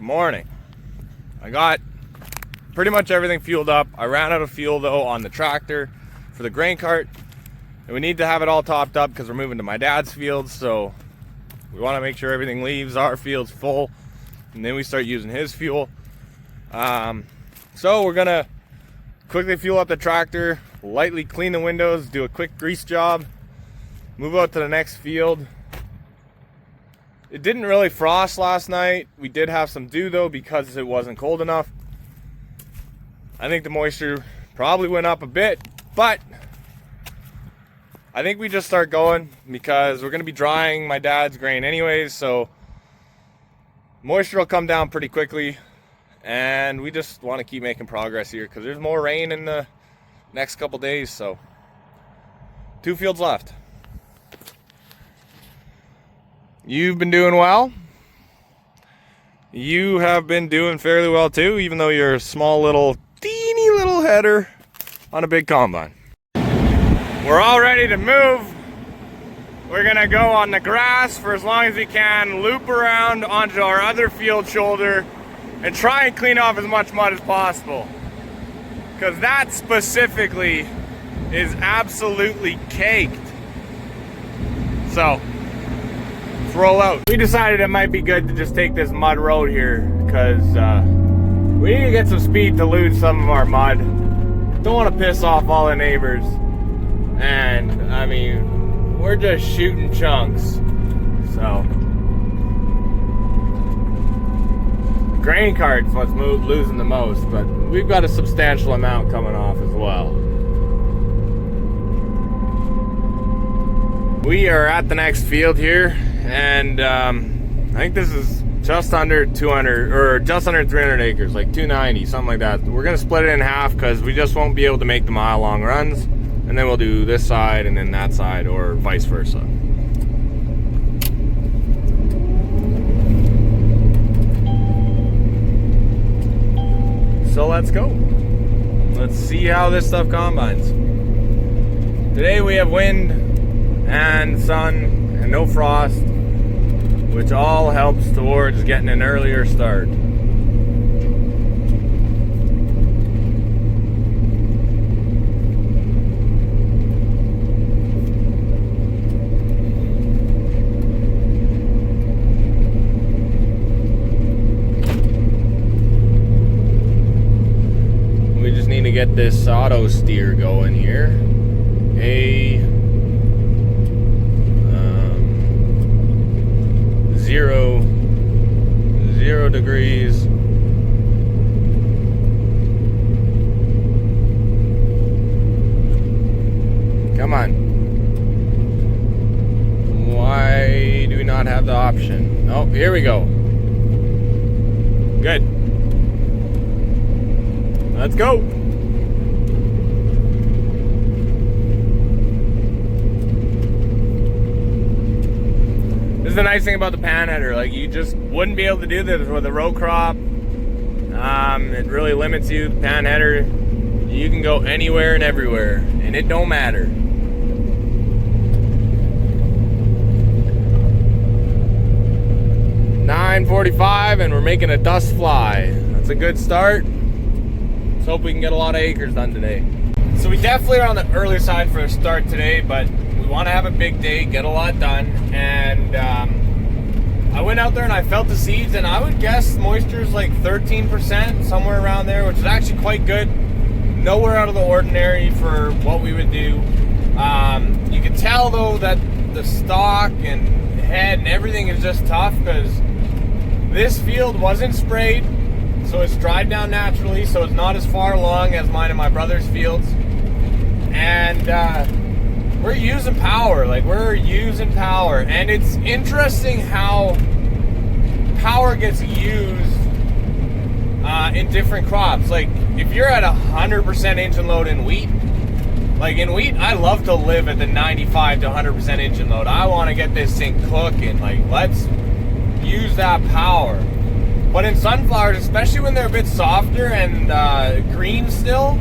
morning. I got pretty much everything fueled up. I ran out of fuel though on the tractor for the grain cart, and we need to have it all topped up because we're moving to my dad's fields, so we want to make sure everything leaves our fields full and then we start using his fuel. So we're gonna quickly fuel up the tractor, lightly clean the windows, do a quick grease job, move out to the next field. It didn't really frost last night. We did have some dew though because it wasn't cold enough. I think the moisture probably went up a bit, but I think we just start going because we're going to be drying my dad's grain anyways, so moisture will come down pretty quickly, and we just want to keep making progress here because there's more rain in the next couple days. So 2 fields left. You've been doing well. You have been doing fairly well too, even though you're a small little, teeny little header on a big combine. We're all ready to move. We're gonna go on the grass for as long as we can, loop around onto our other field shoulder, and try and clean off as much mud as possible. Because that specifically is absolutely caked. So, let's roll out. We decided it might be good to just take this mud road here because we need to get some speed to lose some of our mud. Don't want to piss off all the neighbors. And I mean, we're just shooting chunks. So, grain cart's what's losing the most, but we've got a substantial amount coming off as well. We are at the next field here, and I think this is just under 200 or just under 300 acres, like 290, something like that. We're gonna split it in half because we just won't be able to make the mile-long runs, and then we'll do this side and then that side, or vice versa. So let's go. Let's see how this stuff combines. Today we have wind and sun and no frost, which all helps towards getting an earlier start. We just need to get this auto steer going here. Zero degrees. Come on. Why do we not have the option? Oh, here we go. Good. Let's go. This is the nice thing about the panheader. Like, you just wouldn't be able to do this with a row crop. It really limits you. The panheader, you can go anywhere and everywhere, and it don't matter. 9:45, and we're making a dust fly. That's a good start. Let's hope we can get a lot of acres done today. So we definitely are on the earlier side for a start today, but we want to have a big day, get a lot done, and I went out there and I felt the seeds, and I would guess moisture is like 13%, somewhere around there, which is actually quite good. Nowhere out of the ordinary for what we would do. You can tell though that the stalk and head and everything is just tough because this field wasn't sprayed, so it's dried down naturally, so it's not as far along as mine and my brother's fields. And we're using power, and it's interesting how power gets used in different crops. Like, if you're at 100% engine load in wheat, I love to live at the 95 to 100% engine load. I want to get this thing cooking. Like, let's use that power. But in sunflowers, especially when they're a bit softer and green still,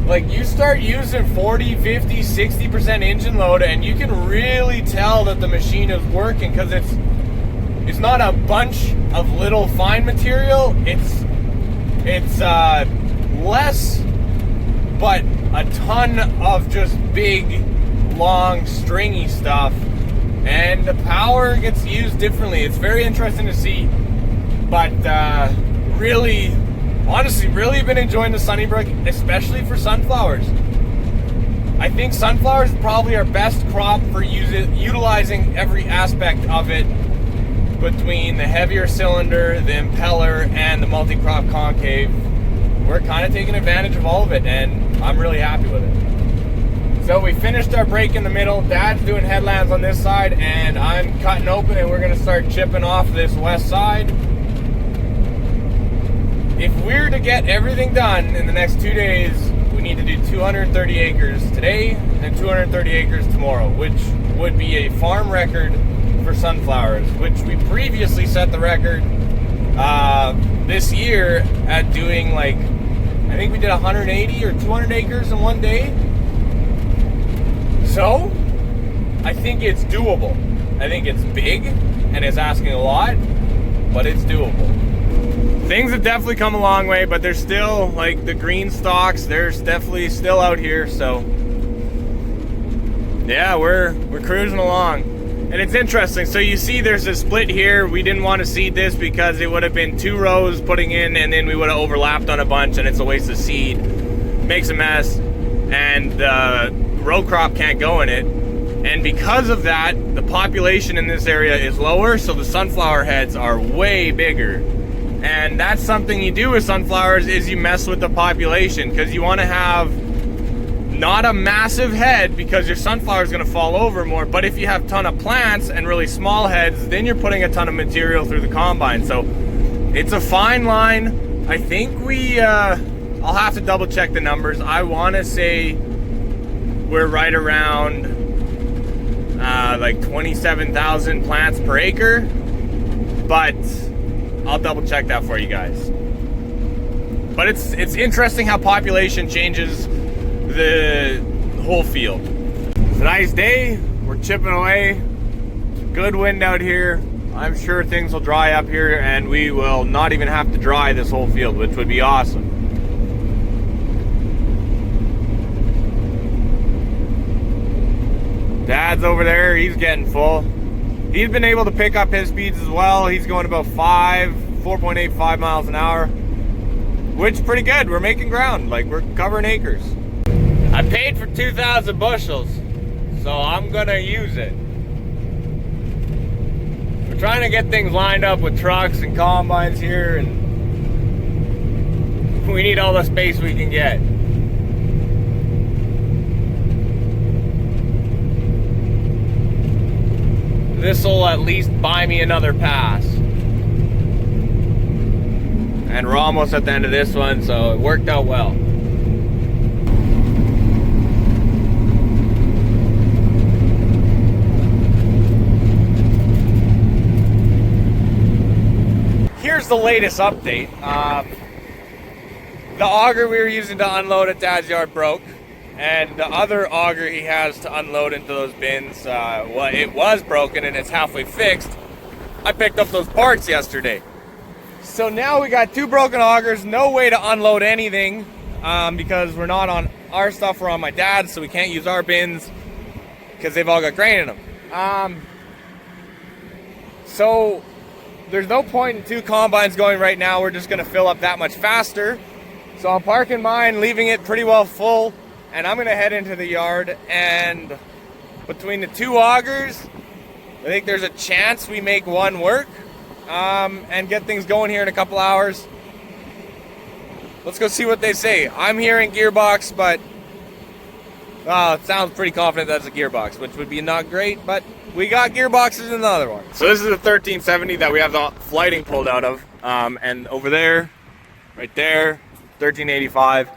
like, you start using 40, 50, 60% engine load, and you can really tell that the machine is working because it's not a bunch of little fine material. It's less, but a ton of just big, long, stringy stuff. And the power gets used differently. It's very interesting to see. But really, honestly, really been enjoying the Sunnybrook, especially for sunflowers. I think sunflowers probably are best crop for utilizing every aspect of it, between the heavier cylinder, the impeller, and the multi-crop concave. We're kind of taking advantage of all of it, and I'm really happy with it. So we finished our break in the middle. Dad's doing headlands on this side, and I'm cutting open, and we're gonna start chipping off this west side. If we're to get everything done in the next 2 days, we need to do 230 acres today and 230 acres tomorrow, which would be a farm record for sunflowers, which we previously set the record this year at doing, like, I think we did 180 or 200 acres in one day. So I think it's doable. I think it's big and it's asking a lot, but it's doable. Things have definitely come a long way, but there's still, like, the green stalks, there's definitely still out here. So yeah, we're cruising along. And it's interesting. So you see there's a split here. We didn't want to seed this because it would have been 2 rows putting in, and then we would have overlapped on a bunch, and it's a waste of seed. Makes a mess, and the row crop can't go in it. And because of that, the population in this area is lower, so the sunflower heads are way bigger. And that's something you do with sunflowers, is you mess with the population, because you want to have not a massive head, because your sunflower is going to fall over more. But if you have a ton of plants and really small heads, then you're putting a ton of material through the combine. So it's a fine line. I think I'll have to double check the numbers. I want to say we're right around like 27,000 plants per acre, but I'll double check that for you guys. But it's interesting how population changes the whole field. It's a nice day. We're chipping away. Good wind out here. I'm sure things will dry up here, and we will not even have to dry this whole field, which would be awesome. Dad's over there, he's getting full. He's been able to pick up his speeds as well. He's going about 4.85 miles an hour, which is pretty good. We're making ground, like, we're covering acres. I paid for 2,000 bushels, so I'm gonna use it. We're trying to get things lined up with trucks and combines here, and we need all the space we can get. This will at least buy me another pass. And we're almost at the end of this one, so it worked out well. Here's the latest update. The auger we were using to unload at Dad's yard broke. And the other auger he has to unload into those bins, well, it was broken and it's halfway fixed. I picked up those parts yesterday. So now we got 2 broken augers, no way to unload anything, because we're not on our stuff, we're on my dad's, so we can't use our bins because they've all got grain in them. So there's no point in 2 combines going right now. We're just gonna fill up that much faster. So I'm parking mine, leaving it pretty well full. And I'm gonna head into the yard, and between the 2 augers, I think there's a chance we make one work, and get things going here in a couple hours. Let's go see what they say. I'm hearing gearbox, but it sounds pretty confident that's a gearbox, which would be not great, but we got gearboxes in another one. So this is the 1370 that we have the flighting pulled out of, and over there, right there, 1385.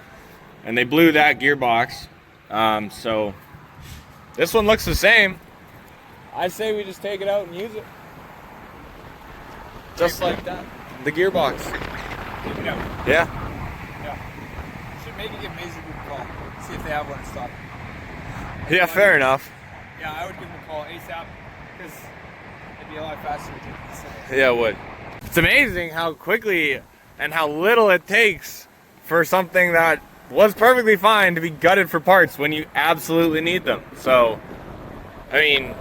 And they blew that gearbox, so this one looks the same. I say we just take it out and use it, just like that. The gearbox. Yeah. Should maybe give Maisie a call, see if they have one in stock. Yeah, fair enough. Yeah, I would give them a call ASAP, because it It'd be a lot faster to take this thing. Yeah, it would. It's amazing how quickly and how little it takes for something that was perfectly fine to be gutted for parts when you absolutely need them. So, I mean,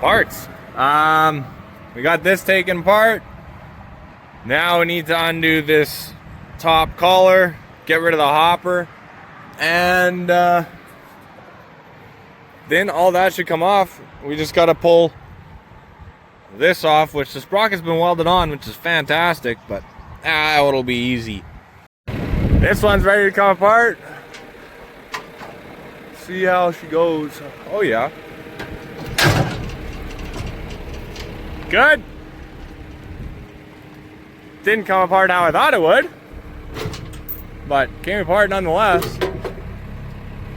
parts. We got this taken apart. Now we need to undo this top collar, get rid of the hopper, and then all that should come off. We just gotta pull this off, which the sprocket's been welded on, which is fantastic, but it'll be easy. This one's ready to come apart. See how she goes. Oh yeah. Good. Didn't come apart how I thought it would, but came apart nonetheless.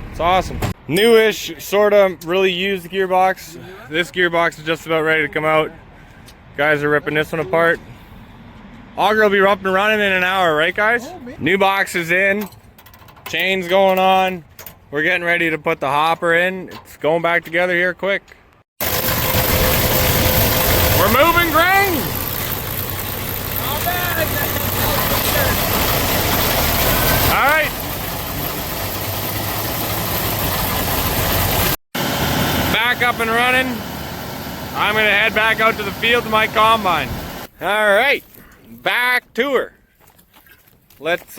It's awesome. Newish, sorta, really used gearbox. This gearbox is just about ready to come out. Guys are ripping this one apart. Auger will be up and running in an hour, right guys? New box is in, chains going on. We're getting ready to put the hopper in. It's going back together here quick. We're moving grain. Not bad. All right. Back up and running. I'm gonna head back out to the field to my combine. All right, back to her. Let's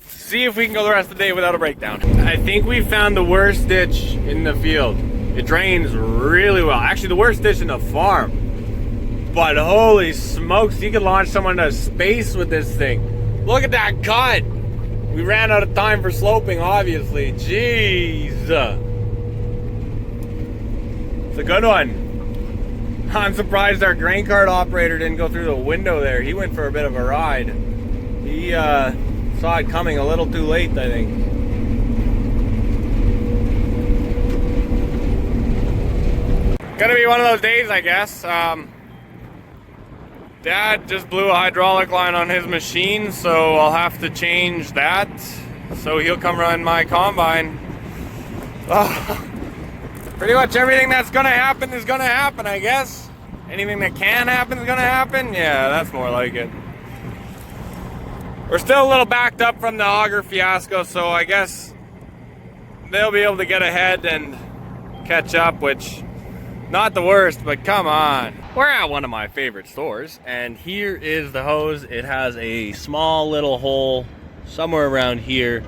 see if we can go the rest of the day without a breakdown. I think we found the worst ditch in the field. It drains really well. Actually, the worst ditch in the farm. But holy smokes, you could launch someone into space with this thing. Look at that cut. We ran out of time for sloping, obviously. Jeez. It's a good one. I'm surprised our grain cart operator didn't go through the window there. He went for a bit of a ride. He saw it coming a little too late, I think. Gonna be one of those days, I guess. Dad just blew a hydraulic line on his machine, so I'll have to change that. So he'll come run my combine. Oh, pretty much everything that's gonna happen is gonna happen, I guess. Anything that can happen is gonna happen? Yeah, that's more like it. We're still a little backed up from the auger fiasco, so I guess they'll be able to get ahead and catch up, which, not the worst, but come on. We're at one of my favorite stores, and here is the hose. It has a small little hole somewhere around here.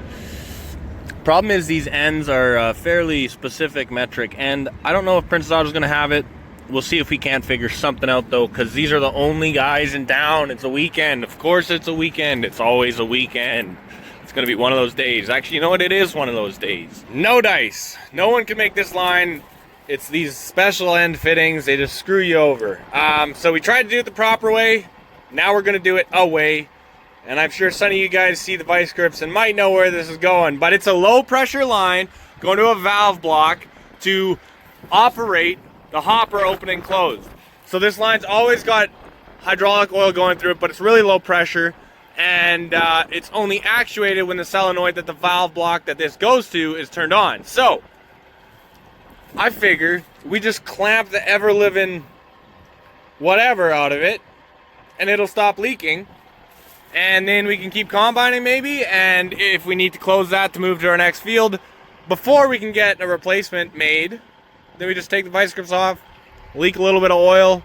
Problem is these ends are fairly specific metric, and I don't know if Princess Auto's gonna have it. We'll see if we can't figure something out though, because these are the only guys in town. It's a weekend. Of course it's a weekend. It's always a weekend. It's gonna be one of those days. Actually, you know what? It is one of those days. No dice. No one can make this line. It's these special end fittings. They just screw you over. So we tried to do it the proper way. Now we're gonna do it a way. And I'm sure some of you guys see the vice grips and might know where this is going, but it's a low pressure line going to a valve block to operate the hopper open and closed. So this line's always got hydraulic oil going through it, but it's really low pressure, and it's only actuated when the solenoid that the valve block that this goes to is turned on. So I figured we just clamp the ever-living whatever out of it, and it'll stop leaking. And then we can keep combining maybe, and if we need to close that to move to our next field, before we can get a replacement made, then we just take the vice grips off, leak a little bit of oil,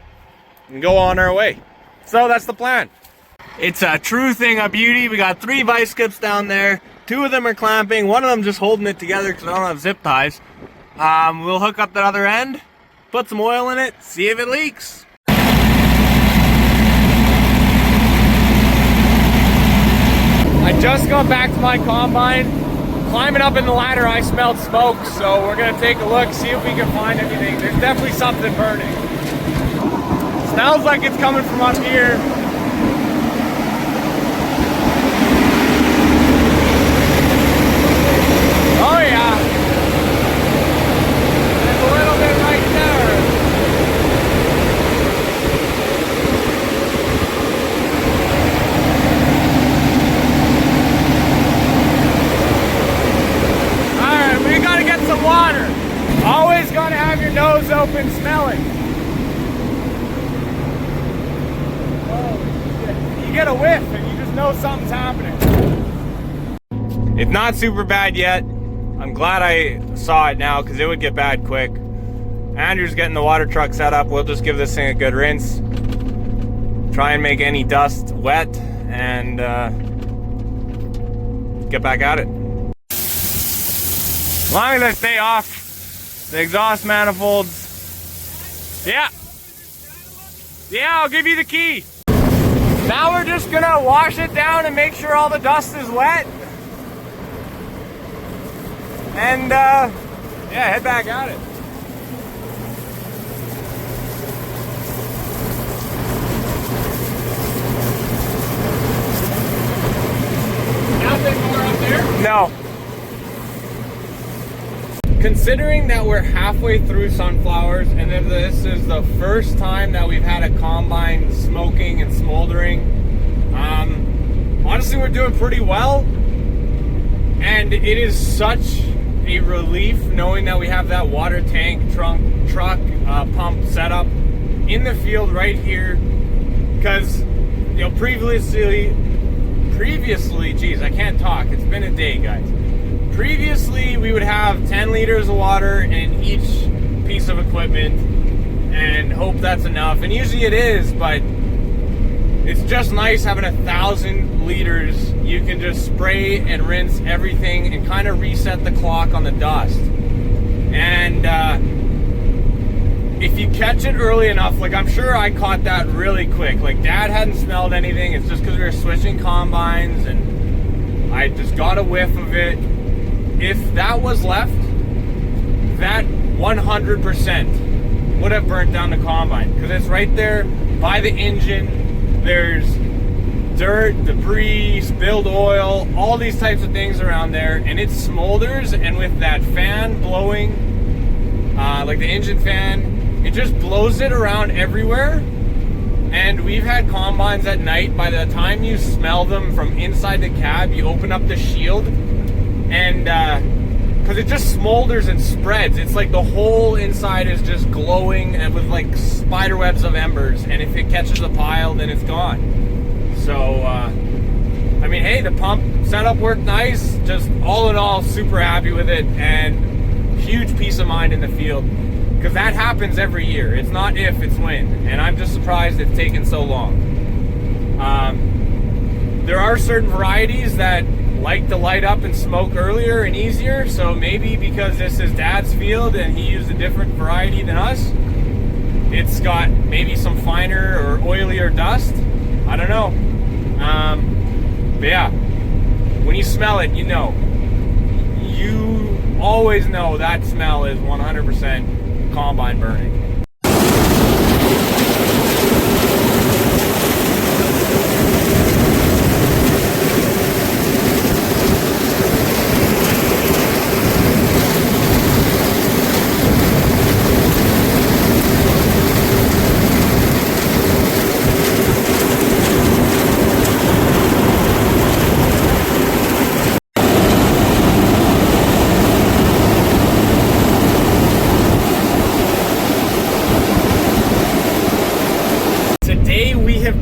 and go on our way. So that's the plan. It's a true thing of beauty. We got 3 vice grips down there. 2 of them are clamping, 1 of them just holding it together because I don't have zip ties. We'll hook up that other end, put some oil in it, see if it leaks. I just got back to my combine. Climbing up in the ladder, I smelled smoke, so we're gonna take a look, see if we can find anything. There's definitely something burning. Smells like it's coming from up here. Oh yeah. There's a little bit right there. Alright, we gotta get some water. Always gotta have your nose open smelling. you get a whiff and you just know something's happening. It's not super bad yet. I'm glad I saw it now because it would get bad quick. Andrew's getting the water truck set up. We'll just give this thing a good rinse. Try and make any dust wet and get back at it. As long as I stay off the exhaust manifolds. Yeah. Yeah, I'll give you the key. Now we're just gonna wash it down and make sure all the dust is wet. And yeah, head back at it. Nothing more up there? No. Considering that we're halfway through sunflowers and then this is the first time that we've had a combine smoking and smoldering, honestly we're doing pretty well. And it is such a relief knowing that we have that water tank truck pump set up in the field right here. Because, you know, previously, geez, I can't talk. It's been a day, guys. Previously, we would have 10 liters of water in each piece of equipment and hope that's enough. And usually it is, but it's just nice having 1,000 liters. You can just spray and rinse everything and kind of reset the clock on the dust. And if you catch it early enough, like I'm sure I caught that really quick. Like Dad hadn't smelled anything. It's just because we were switching combines and I just got a whiff of it. If that was left, that 100% would have burnt down the combine because it's right there by the engine. There's dirt, debris, spilled oil, all these types of things around there, and it smolders. And with that fan blowing, like the engine fan, it just blows it around everywhere. And we've had combines at night, by the time you smell them from inside the cab, you open up the shield, and because it just smolders and spreads. It's like the whole inside is just glowing and with like spider webs of embers, and if it catches a pile, then it's gone. So I mean, hey, the pump setup worked nice. Just all in all, super happy with it, and huge peace of mind in the field, because that happens every year. It's not if, it's when, and I'm just surprised it's taken so long. There are certain varieties that like to light up and smoke earlier and easier, so maybe because this is Dad's field and he used a different variety than us, it's got maybe some finer or oilier dust. I don't know. But yeah, when you smell it, you know. You always know that smell is 100% combine burning.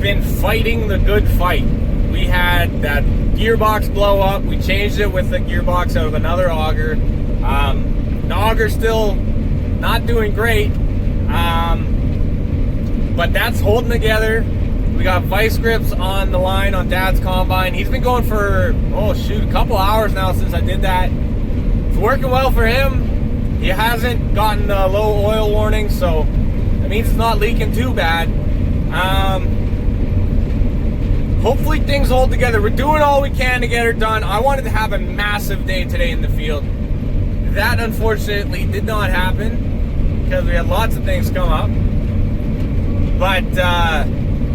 Been fighting the good fight. We had that gearbox blow up. We changed it with the gearbox out of another auger. The auger's still not doing great, but that's holding together. We got vice grips on the line on Dad's combine. He's been going for, oh shoot, a couple hours now since I did that. It's working well for him. He hasn't gotten a low oil warning, so that means it's not leaking too bad. Hopefully things hold together. We're doing all we can to get her done. I wanted to have a massive day today in the field. That unfortunately did not happen because we had lots of things come up. But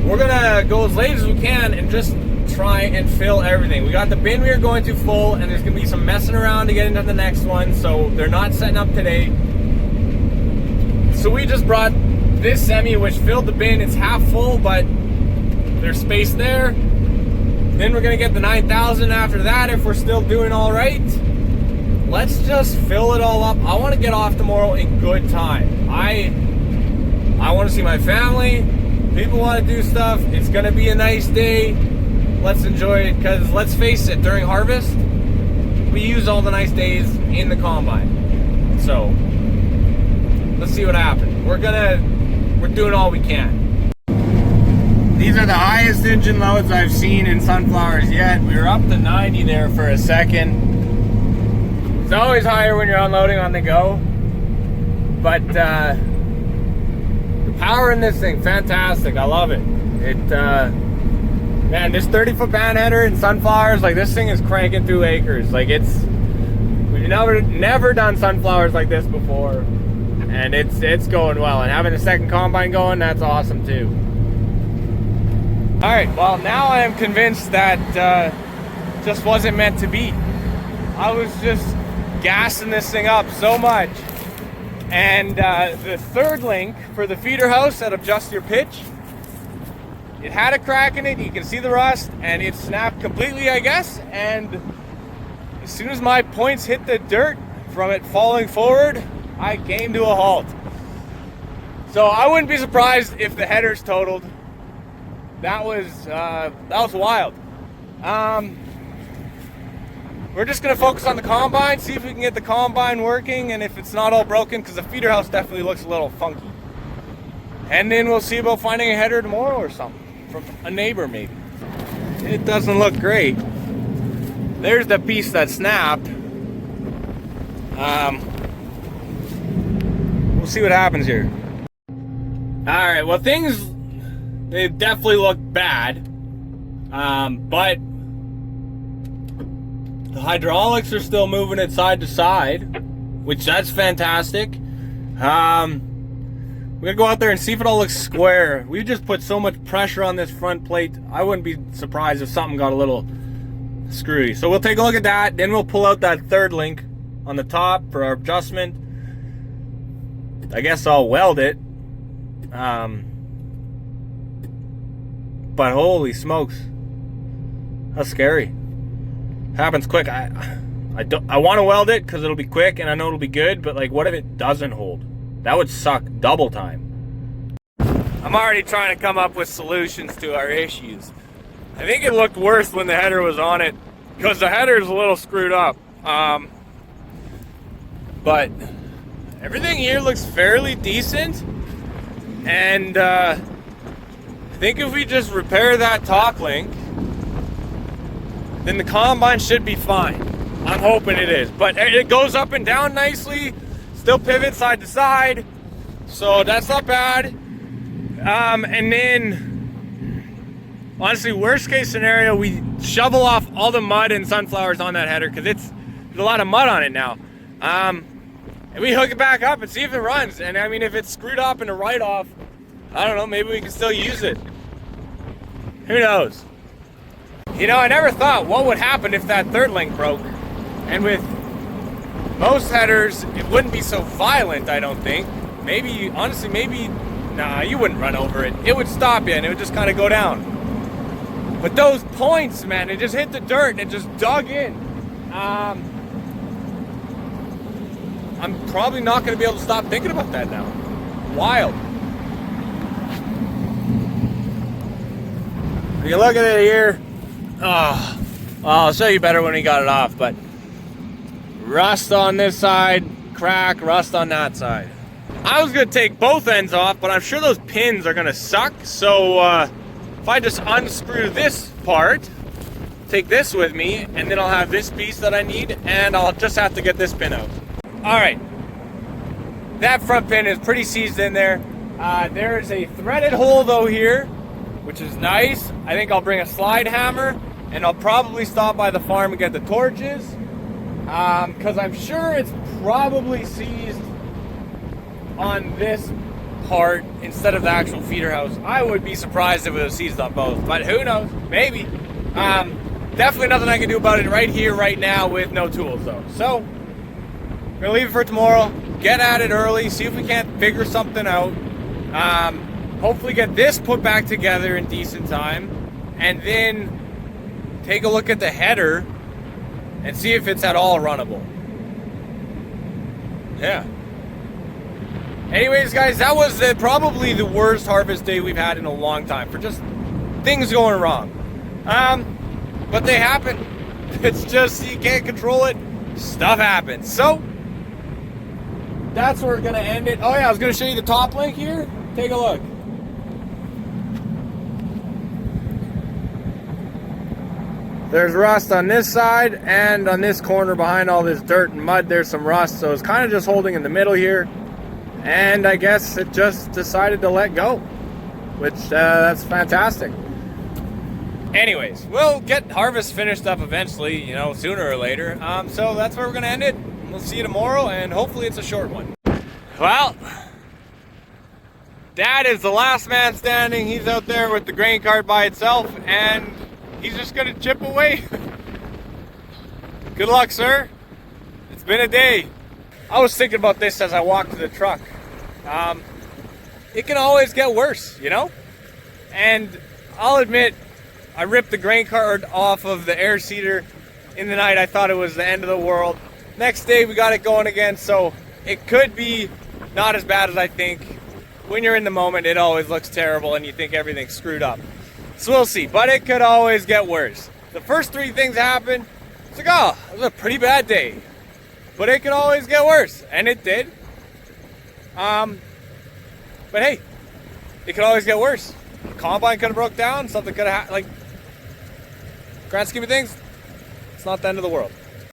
we're gonna go as late as we can and just try and fill everything. We got the bin we are going to full, and there's gonna be some messing around to get into the next one, so they're not setting up today. So we just brought this semi, which filled the bin. It's half full, but there's space there. Then we're gonna get the 9,000 after that if we're still doing all right. Let's just fill it all up. I want to get off tomorrow in good time. I want to see my family. People want to do stuff. It's gonna be a nice day. let's enjoy it, because let's face it, during harvest, we use all the nice days in the combine. So, let's see what happens. We're doing all we can. These are the highest engine loads I've seen in sunflowers yet. We were up to 90 there for a second. It's always higher when you're unloading on the go. But the power in this thing, fantastic. I love it. Man, this 30-foot band header in sunflowers, like this thing is cranking through acres. Like we've never done sunflowers like this before, and it's going well. And having a second combine going, that's awesome too. All right, well now I am convinced that just wasn't meant to be. I was just gassing this thing up so much. And the third link for the feeder house that adjusts your pitch, it had a crack in it. You can see the rust, and it snapped completely, I guess. And as soon as my points hit the dirt from it falling forward, I came to a halt. So I wouldn't be surprised if the header's totaled. That was wild. We're just gonna focus on the combine, see if we can get the combine working, and if it's not all broken, because the feeder house definitely looks a little funky. And then we'll see about finding a header tomorrow or something, from a neighbor maybe. It doesn't look great. There's the piece that snapped. We'll see what happens here. Alright, well they definitely look bad. But the hydraulics are still moving it side to side, which that's fantastic. We're gonna go out there and see if it all looks square. We just put so much pressure on this front plate. I wouldn't be surprised if something got a little screwy. So we'll take a look at that. Then we'll pull out that third link on the top for our adjustment. I guess I'll weld it. But holy smokes, that's scary. Happens quick. I want to weld it because it'll be quick and I know it'll be good, but like, what if it doesn't hold? That would suck double time. I'm already trying to come up with solutions to our issues. I think it looked worse when the header was on it, because the header's a little screwed up. But everything here looks fairly decent, and I think if we just repair that top link, then the combine should be fine. I'm hoping it is. But it goes up and down nicely, still pivot side to side, so that's not bad. And then, honestly, worst case scenario, we shovel off all the mud and sunflowers on that header, because there's a lot of mud on it now. And we hook it back up and see if it runs. And I mean, if it's screwed up in a write-off, I don't know, maybe we can still use it. Who knows? You know, I never thought what would happen if that third link broke. And with most headers, it wouldn't be so violent, I don't think. Maybe, honestly, nah, you wouldn't run over it. It would stop you and it would just kind of go down. But those points, man, it just hit the dirt and it just dug in. I'm probably not going to be able to stop thinking about that now. Wild. If you look at it here, oh, I'll show you better when we got it off, but rust on this side, crack, rust on that side. I was going to take both ends off, but I'm sure those pins are going to suck, so if I just unscrew this part, take this with me, and then I'll have this piece that I need, and I'll just have to get this pin out. Alright, that front pin is pretty seized in there. There is a threaded hole though here, which is nice. I think I'll bring a slide hammer, and I'll probably stop by the farm and get the torches, because I'm sure it's probably seized on this part instead of the actual feeder house. I would be surprised if it was seized on both, but who knows, maybe. Definitely nothing I can do about it right here, right now, with no tools though. So, I'm gonna leave it for tomorrow, get at it early, see if we can't figure something out. Hopefully get this put back together in decent time, and then take a look at the header and see if it's at all runnable. Yeah. Anyways, guys, that was probably the worst harvest day we've had in a long time, for just things going wrong. But they happen. It's just, you can't control it. Stuff happens. So, that's where we're going to end it. Oh yeah, I was going to show you the top link here. Take a look. There's rust on this side, and on this corner behind all this dirt and mud, there's some rust. So it's kind of just holding in the middle here. And I guess it just decided to let go, which that's fantastic. Anyways, we'll get harvest finished up eventually, you know, sooner or later. So that's where we're going to end it. We'll see you tomorrow, and hopefully it's a short one. Well, Dad is the last man standing. He's out there with the grain cart by itself, and he's just going to chip away. Good luck, sir. It's been a day. I was thinking about this as I walked to the truck. It can always get worse, you know? And I'll admit, I ripped the grain cart off of the air seeder in the night. I thought it was the end of the world. Next day, we got it going again, so it could be not as bad as I think. When you're in the moment, it always looks terrible and you think everything's screwed up. So we'll see, but it could always get worse. The first three things happened, it's like, oh, it was a pretty bad day. But it could always get worse, and it did. But hey, it could always get worse. The combine could have broke down, something could have, like, grand scheme of things, it's not the end of the world.